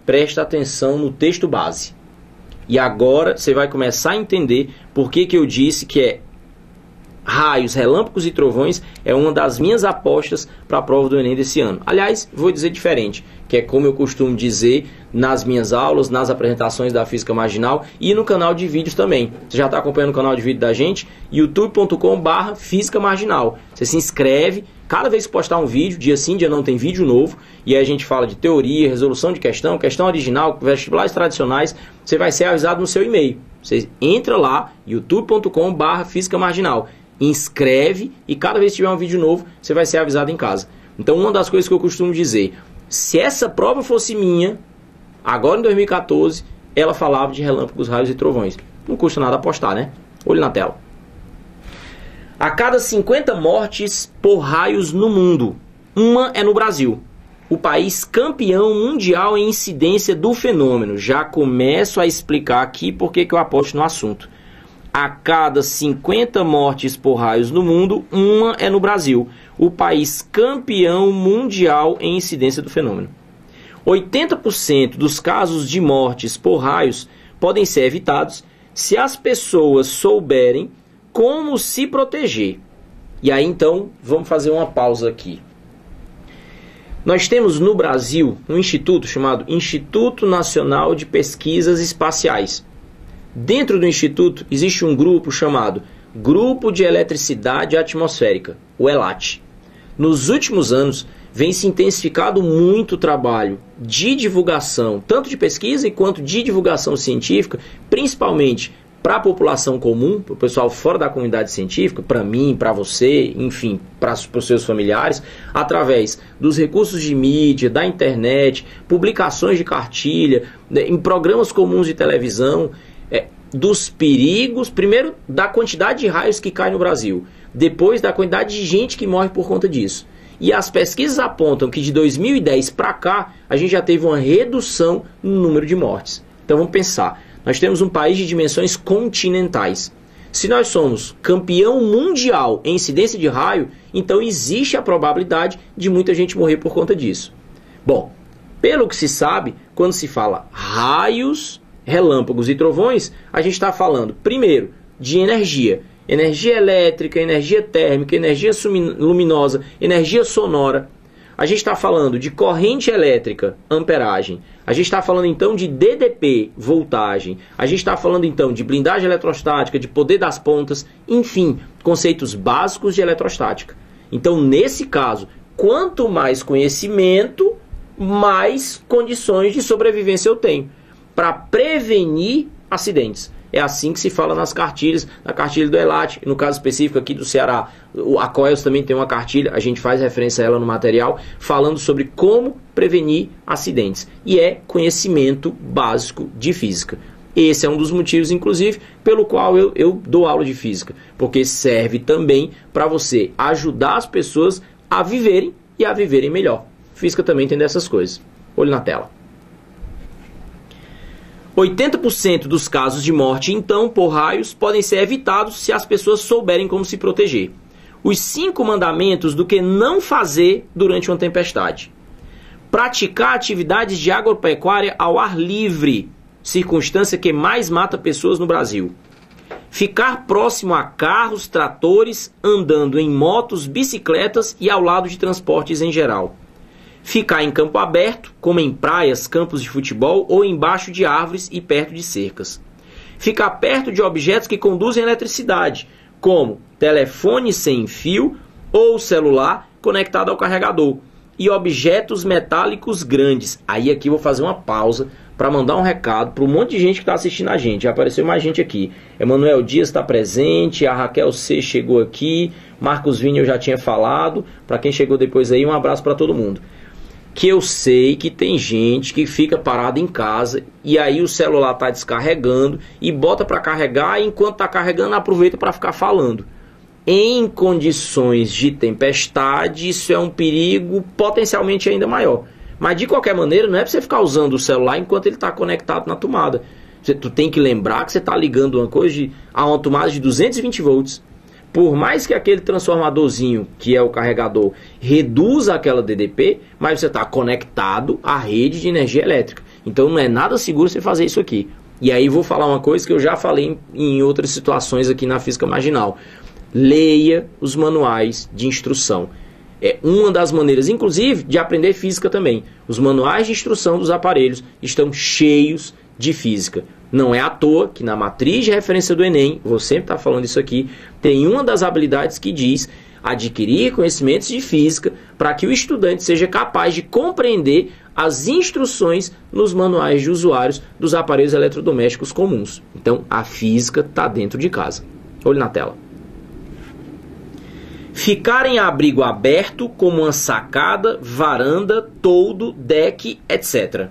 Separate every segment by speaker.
Speaker 1: presta atenção no texto base. E agora você vai começar a entender por que eu disse que raios, relâmpagos e trovões é uma das minhas apostas para a prova do Enem desse ano. Aliás, vou dizer diferente, que é como eu costumo dizer nas minhas aulas, nas apresentações da Física Marginal e no canal de vídeos também. Você já está acompanhando o canal de vídeo da gente? youtube.com/Física Marginal. Você se inscreve, cada vez que postar um vídeo, dia sim, dia não tem vídeo novo, e aí a gente fala de teoria, resolução de questão, questão original, vestibulares tradicionais, você vai ser avisado no seu e-mail. Você entra lá, youtube.com/Física Marginal. Inscreve e cada vez que tiver um vídeo novo, você vai ser avisado em casa. Então, uma das coisas que eu costumo dizer, se essa prova fosse minha, agora em 2014, ela falava de relâmpagos, raios e trovões. Não custa nada apostar, né? Olho na tela. A cada 50 mortes por raios no mundo, uma é no Brasil. O país campeão mundial em incidência do fenômeno. Já começo a explicar aqui porque que eu aposto no assunto. A cada 50 mortes por raios no mundo, uma é no Brasil, o país campeão mundial em incidência do fenômeno. 80% dos casos de mortes por raios podem ser evitados se as pessoas souberem como se proteger. E aí então, vamos fazer uma pausa aqui. Nós temos no Brasil um instituto chamado Instituto Nacional de Pesquisas Espaciais. Dentro do Instituto existe um grupo chamado Grupo de Eletricidade Atmosférica, o ELAT. Nos últimos anos, vem se intensificado muito o trabalho de divulgação, tanto de pesquisa quanto de divulgação científica, principalmente para a população comum, para o pessoal fora da comunidade científica, para mim, para você, enfim, para os seus familiares, através dos recursos de mídia, da internet, publicações de cartilha, em programas comuns de televisão, dos perigos, primeiro da quantidade de raios que cai no Brasil, depois da quantidade de gente que morre por conta disso. E as pesquisas apontam que de 2010 para cá, a gente já teve uma redução no número de mortes. Então vamos pensar, nós temos um país de dimensões continentais. Se nós somos campeão mundial em incidência de raio, então existe a probabilidade de muita gente morrer por conta disso. Bom, pelo que se sabe, quando se fala raios, relâmpagos e trovões, a gente está falando, primeiro, de energia. Energia elétrica, energia térmica, energia luminosa, energia sonora. A gente está falando de corrente elétrica, amperagem. A gente está falando então de DDP, voltagem. A gente está falando então de blindagem eletrostática, de poder das pontas, enfim, conceitos básicos de eletrostática. Então, nesse caso, quanto mais conhecimento, mais condições de sobrevivência eu tenho para prevenir acidentes. É assim que se fala nas cartilhas, na cartilha do ELAT, no caso específico aqui do Ceará, a COELS também tem uma cartilha, a gente faz referência a ela no material, falando sobre como prevenir acidentes. E é conhecimento básico de física. Esse é um dos motivos, inclusive, pelo qual eu dou aula de física, porque serve também para você ajudar as pessoas a viverem e a viverem melhor. Física também tem dessas coisas. Olho na tela. 80% dos casos de morte, então, por raios, podem ser evitados se as pessoas souberem como se proteger. Os 5 mandamentos do que não fazer durante uma tempestade. Praticar atividades de agropecuária ao ar livre, circunstância que mais mata pessoas no Brasil. Ficar próximo a carros, tratores, andando em motos, bicicletas e ao lado de transportes em geral. Ficar em campo aberto, como em praias, campos de futebol ou embaixo de árvores e perto de cercas. Ficar perto de objetos que conduzem eletricidade, como telefone sem fio ou celular conectado ao carregador. E objetos metálicos grandes. Aí aqui eu vou fazer uma pausa para mandar um recado para um monte de gente que está assistindo a gente. Já apareceu mais gente aqui. Emanuel Dias está presente, a Raquel C chegou aqui, Marcos Vini eu já tinha falado. Para quem chegou depois aí, um abraço para todo mundo. Que eu sei que tem gente que fica parada em casa e aí o celular está descarregando e bota para carregar e enquanto está carregando aproveita para ficar falando. Em condições de tempestade, isso é um perigo potencialmente ainda maior. Mas de qualquer maneira, não é para você ficar usando o celular enquanto ele está conectado na tomada. Tu tem que lembrar que você está ligando uma coisa a uma tomada de 220 volts. por mais que aquele transformadorzinho, que é o carregador, reduza aquela DDP, mas você está conectado à rede de energia elétrica. Então não é nada seguro você fazer isso aqui. E aí vou falar uma coisa que eu já falei em outras situações aqui na física marginal. Leia os manuais de instrução. É uma das maneiras, inclusive, de aprender física também. Os manuais de instrução dos aparelhos estão cheios de física. Não é à toa que na matriz de referência do Enem, vou sempre estar falando isso aqui, tem uma das habilidades que diz adquirir conhecimentos de física para que o estudante seja capaz de compreender as instruções nos manuais de usuários dos aparelhos eletrodomésticos comuns. Então, a física está dentro de casa. Olhe na tela. Ficar em abrigo aberto, como uma sacada, varanda, toldo, deck, etc.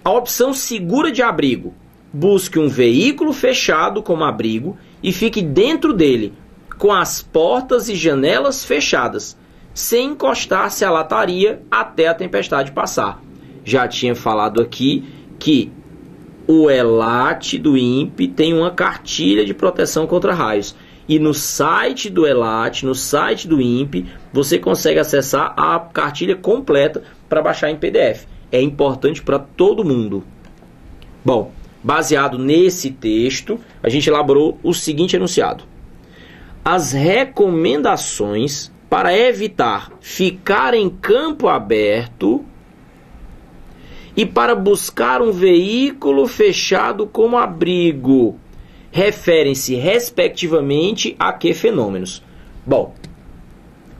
Speaker 1: A opção segura de abrigo. Busque um veículo fechado como abrigo e fique dentro dele, com as portas e janelas fechadas, sem encostar-se à lataria até a tempestade passar. Já tinha falado aqui que o ELAT do INPE tem uma cartilha de proteção contra raios. E no site do ELAT, no site do INPE, você consegue acessar a cartilha completa para baixar em PDF. É importante para todo mundo. Bom, baseado nesse texto, a gente elaborou o seguinte enunciado. As recomendações para evitar ficar em campo aberto e para buscar um veículo fechado como abrigo referem-se respectivamente a que fenômenos? Bom,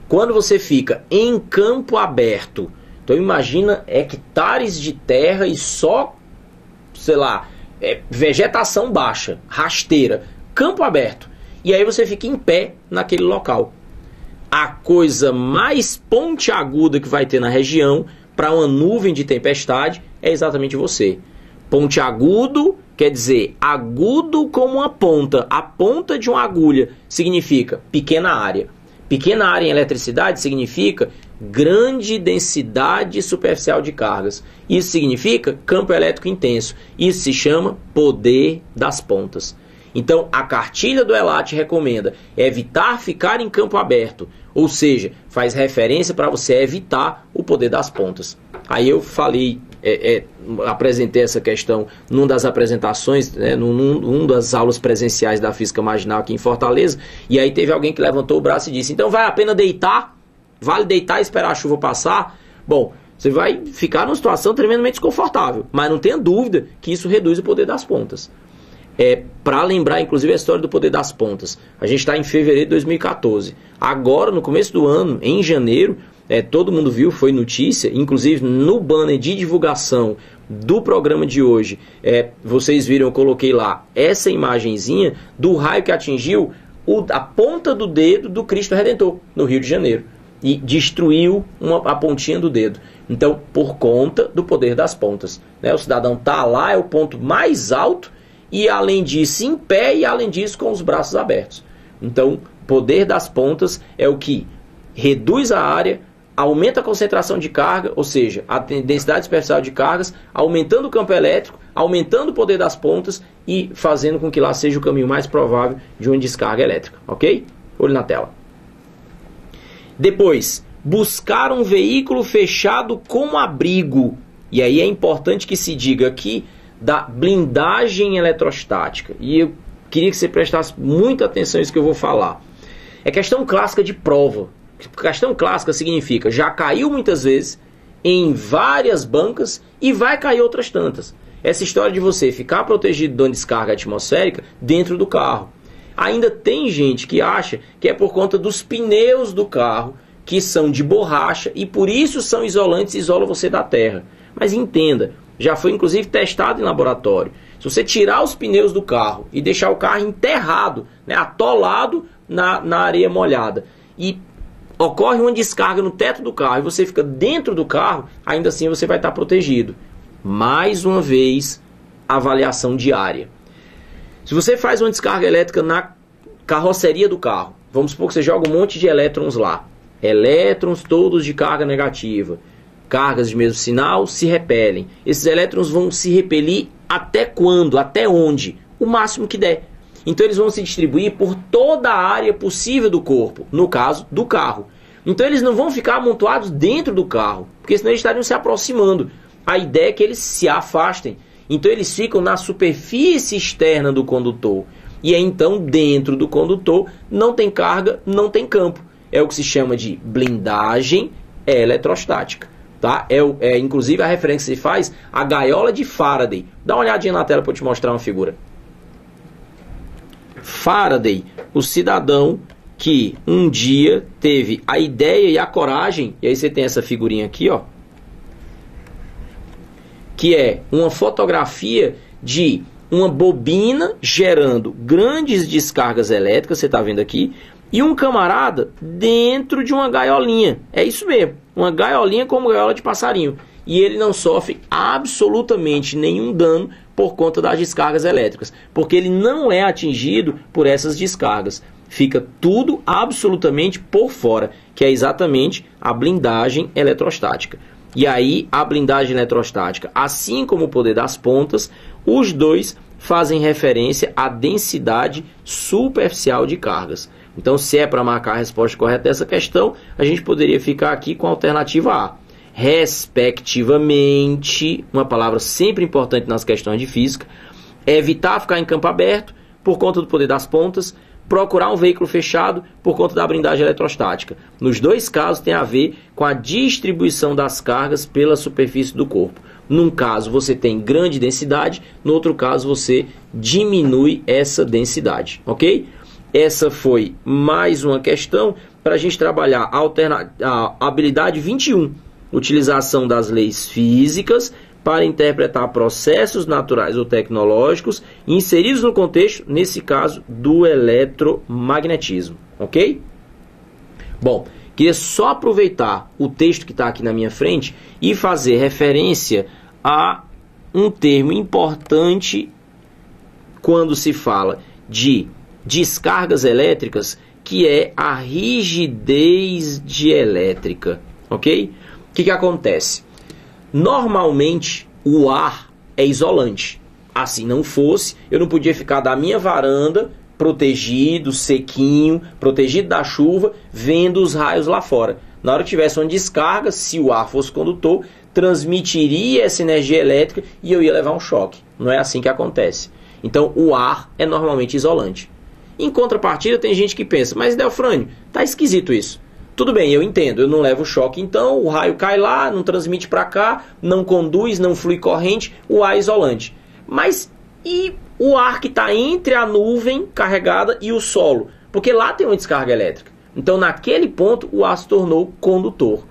Speaker 1: quando você fica em campo aberto, então imagina hectares de terra e só, sei lá, vegetação baixa, rasteira, campo aberto. E aí você fica em pé naquele local. A coisa mais pontiaguda que vai ter na região para uma nuvem de tempestade é exatamente você. Pontiagudo quer dizer agudo como uma ponta. A ponta de uma agulha significa pequena área. Pequena área em eletricidade significa grande densidade superficial de cargas. Isso significa campo elétrico intenso. Isso se chama poder das pontas. Então, a cartilha do ELAT recomenda evitar ficar em campo aberto, ou seja, faz referência para você evitar o poder das pontas. Aí eu falei, apresentei essa questão numa das apresentações, numa das aulas presenciais da Física Marginal aqui em Fortaleza, e aí teve alguém que levantou o braço e disse, então vale a pena deitar? Vale deitar e esperar a chuva passar? Bom, você vai ficar numa situação tremendamente desconfortável, mas não tenha dúvida que isso reduz o poder das pontas. Para lembrar, inclusive, a história do poder das pontas. A gente está em fevereiro de 2014. Agora, no começo do ano, em janeiro, todo mundo viu, foi notícia, inclusive no banner de divulgação do programa de hoje, vocês viram, eu coloquei lá essa imagenzinha do raio que atingiu a ponta do dedo do Cristo Redentor, no Rio de Janeiro. E destruiu a pontinha do dedo. Então, por conta do poder das pontas. O cidadão está lá, é o ponto mais alto, e além disso em pé e além disso com os braços abertos. Então, poder das pontas é o que reduz a área, aumenta a concentração de carga, ou seja, a densidade superficial de cargas, aumentando o campo elétrico, aumentando o poder das pontas e fazendo com que lá seja o caminho mais provável de uma descarga elétrica, ok? Olho na tela. Depois, buscar um veículo fechado como abrigo. E aí é importante que se diga aqui da blindagem eletrostática. E eu queria que você prestasse muita atenção nisso que eu vou falar. É questão clássica de prova. Questão clássica significa já caiu muitas vezes em várias bancas e vai cair outras tantas. Essa história de você ficar protegido de uma descarga atmosférica dentro do carro. Ainda tem gente que acha que é por conta dos pneus do carro, que são de borracha e por isso são isolantes e isolam você da terra. Mas entenda, já foi inclusive testado em laboratório. Se você tirar os pneus do carro e deixar o carro enterrado, atolado na areia molhada, e ocorre uma descarga no teto do carro e você fica dentro do carro, ainda assim você vai estar protegido. Mais uma vez, avaliação diária. Se você faz uma descarga elétrica na carroceria do carro, vamos supor que você joga um monte de elétrons lá. Elétrons todos de carga negativa. Cargas de mesmo sinal se repelem. Esses elétrons vão se repelir até quando? Até onde? O máximo que der. Então eles vão se distribuir por toda a área possível do corpo, no caso do carro. Então eles não vão ficar amontoados dentro do carro, porque senão eles estariam se aproximando. A ideia é que eles se afastem. Então eles ficam na superfície externa do condutor. E aí então dentro do condutor não tem carga, não tem campo. É o que se chama de blindagem eletrostática. Tá? Inclusive a referência que se faz a gaiola de Faraday. Dá uma olhadinha na tela para eu te mostrar uma figura. Faraday, o cidadão que um dia teve a ideia e a coragem, e aí você tem essa figurinha aqui, ó, que é uma fotografia de uma bobina gerando grandes descargas elétricas, você está vendo aqui, e um camarada dentro de uma gaiolinha. É isso mesmo, uma gaiolinha como gaiola de passarinho. E ele não sofre absolutamente nenhum dano por conta das descargas elétricas, porque ele não é atingido por essas descargas. Fica tudo absolutamente por fora, que é exatamente a blindagem eletrostática. E aí a blindagem eletrostática, assim como o poder das pontas, os dois fazem referência à densidade superficial de cargas. Então, se é para marcar a resposta correta dessa questão, a gente poderia ficar aqui com a alternativa A. Respectivamente, uma palavra sempre importante nas questões de física, evitar ficar em campo aberto por conta do poder das pontas, procurar um veículo fechado por conta da blindagem eletrostática. Nos dois casos tem a ver com a distribuição das cargas pela superfície do corpo. Num caso você tem grande densidade, no outro caso você diminui essa densidade, ok? Essa foi mais uma questão para a gente trabalhar a habilidade 21, utilização das leis físicas para interpretar processos naturais ou tecnológicos inseridos no contexto, nesse caso, do eletromagnetismo, ok? Bom, queria só aproveitar o texto que está aqui na minha frente e fazer referência a um termo importante quando se fala de descargas elétricas, que é a rigidez dielétrica, ok? O que acontece? Normalmente o ar é isolante. Assim não fosse, eu não podia ficar da minha varanda protegido, sequinho, protegido da chuva, vendo os raios lá fora. Na hora que tivesse uma descarga, se o ar fosse condutor, transmitiria essa energia elétrica e eu ia levar um choque. Não é assim que acontece. Então o ar é normalmente isolante. Em contrapartida, tem gente que pensa, mas Delfrânio, tá esquisito isso. Tudo bem, eu entendo, eu não levo choque, então o raio cai lá, não transmite para cá, não conduz, não flui corrente, o ar é isolante. Mas e o ar que está entre a nuvem carregada e o solo? Porque lá tem uma descarga elétrica. Então naquele ponto o ar se tornou condutor.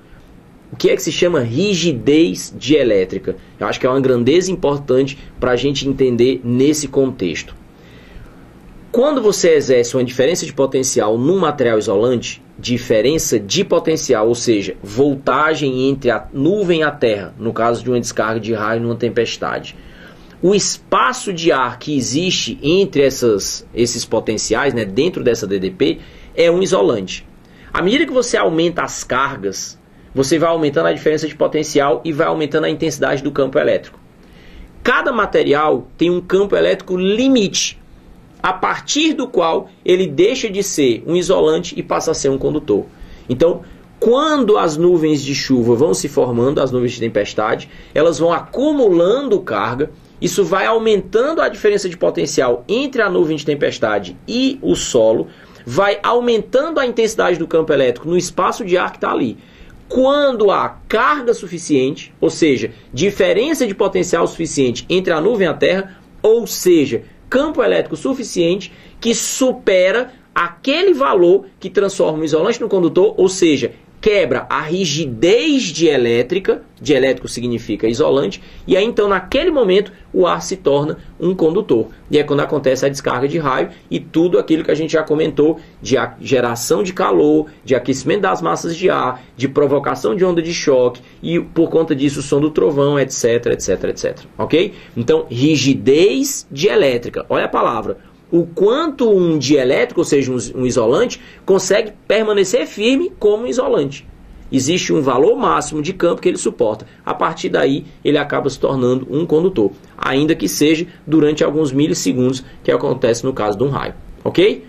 Speaker 1: O que é que se chama rigidez dielétrica? Eu acho que é uma grandeza importante para a gente entender nesse contexto. Quando você exerce uma diferença de potencial num material isolante, diferença de potencial, ou seja, voltagem entre a nuvem e a terra, no caso de uma descarga de raio numa tempestade, o espaço de ar que existe entre esses potenciais, né, dentro dessa DDP, é um isolante. À medida que você aumenta as cargas, você vai aumentando a diferença de potencial e vai aumentando a intensidade do campo elétrico. Cada material tem um campo elétrico limite, a partir do qual ele deixa de ser um isolante e passa a ser um condutor. Então, quando as nuvens de chuva vão se formando, as nuvens de tempestade, elas vão acumulando carga, isso vai aumentando a diferença de potencial entre a nuvem de tempestade e o solo, vai aumentando a intensidade do campo elétrico no espaço de ar que está ali. Quando há carga suficiente, ou seja, diferença de potencial suficiente entre a nuvem e a terra, ou seja, campo elétrico suficiente que supera aquele valor que transforma o isolante no condutor, ou seja, quebra a rigidez dielétrica, dielétrico significa isolante, e aí então naquele momento o ar se torna um condutor. E é quando acontece a descarga de raio e tudo aquilo que a gente já comentou de geração de calor, de aquecimento das massas de ar, de provocação de onda de choque e por conta disso o som do trovão, etc, etc, etc. Ok? Então, rigidez dielétrica, olha a palavra. O quanto um dielétrico, ou seja, um isolante, consegue permanecer firme como um isolante. existe um valor máximo de campo que ele suporta. A partir daí, ele acaba se tornando um condutor, ainda que seja durante alguns milissegundos, que acontece no caso de um raio. Ok?